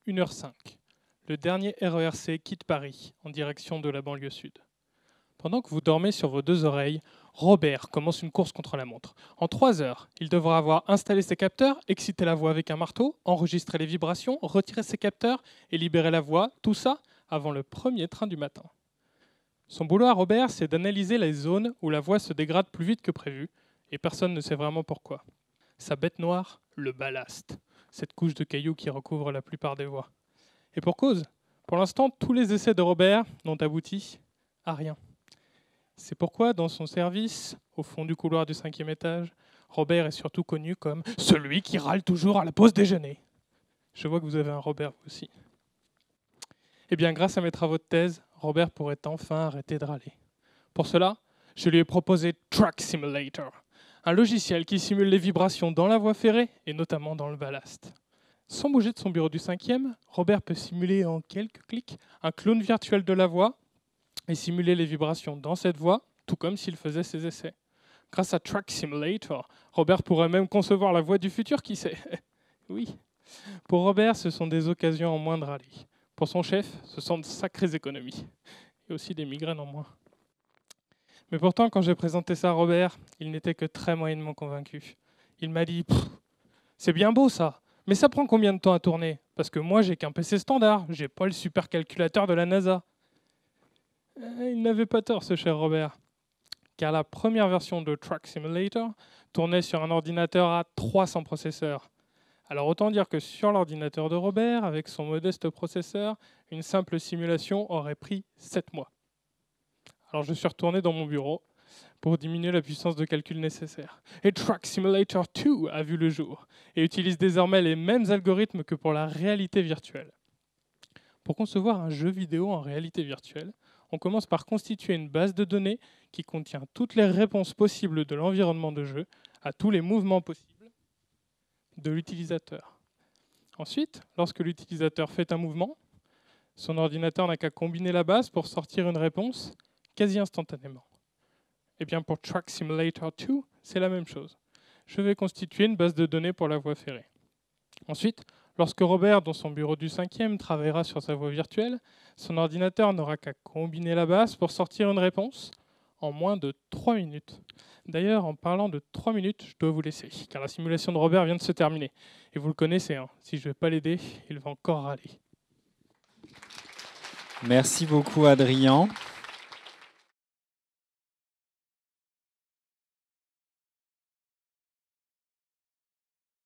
1h05. Le dernier RERC quitte Paris en direction de la banlieue sud. Pendant que vous dormez sur vos deux oreilles, Robert commence une course contre la montre. En 3 heures, il devra avoir installé ses capteurs, excité la voix avec un marteau, enregistré les vibrations, retiré ses capteurs et libéré la voix, tout ça avant le premier train du matin. Son boulot à Robert, c'est d'analyser les zones où la voix se dégrade plus vite que prévu, et personne ne sait vraiment pourquoi. Sa bête noire, le ballast, cette couche de cailloux qui recouvre la plupart des voix. Et pour cause, pour l'instant, tous les essais de Robert n'ont abouti à rien. C'est pourquoi, dans son service, au fond du couloir du 5e étage, Robert est surtout connu comme celui qui râle toujours à la pause déjeuner. Je vois que vous avez un Robert, vous aussi. Eh bien, grâce à mes travaux de thèse, Robert pourrait enfin arrêter de râler. Pour cela, je lui ai proposé Track Simulator, un logiciel qui simule les vibrations dans la voie ferrée et notamment dans le ballast. Sans bouger de son bureau du 5e, Robert peut simuler en quelques clics un clone virtuel de la voix et simuler les vibrations dans cette voie, tout comme s'il faisait ses essais. Grâce à Track Simulator, Robert pourrait même concevoir la voix du futur, qui sait. Oui. Pour Robert, ce sont des occasions en moins de râler. Pour son chef, ce sont de sacrées économies. Et aussi des migraines en moins. Mais pourtant, quand j'ai présenté ça à Robert, il n'était que très moyennement convaincu. Il m'a dit « C'est bien beau ça, mais ça prend combien de temps à tourner? Parce que moi, j'ai qu'un PC standard, j'ai pas le supercalculateur de la NASA. » Il n'avait pas tort, ce cher Robert, car la première version de Track Simulator tournait sur un ordinateur à 300 processeurs. Alors autant dire que sur l'ordinateur de Robert, avec son modeste processeur, une simple simulation aurait pris 7 mois. Alors je suis retourné dans mon bureau pour diminuer la puissance de calcul nécessaire. Et Track Simulator 2 a vu le jour et utilise désormais les mêmes algorithmes que pour la réalité virtuelle. Pour concevoir un jeu vidéo en réalité virtuelle, on commence par constituer une base de données qui contient toutes les réponses possibles de l'environnement de jeu à tous les mouvements possibles de l'utilisateur. Ensuite, lorsque l'utilisateur fait un mouvement, son ordinateur n'a qu'à combiner la base pour sortir une réponse quasi instantanément. Et bien pour Track Simulator 2, c'est la même chose. Je vais constituer une base de données pour la voie ferrée. Ensuite, lorsque Robert, dans son bureau du 5e, travaillera sur sa voie virtuelle, son ordinateur n'aura qu'à combiner la base pour sortir une réponse en moins de 3 minutes. D'ailleurs, en parlant de 3 minutes, je dois vous laisser, car la simulation de Robert vient de se terminer. Et vous le connaissez, hein. Si je ne vais pas l'aider, il va encore râler. Merci beaucoup, Adrien.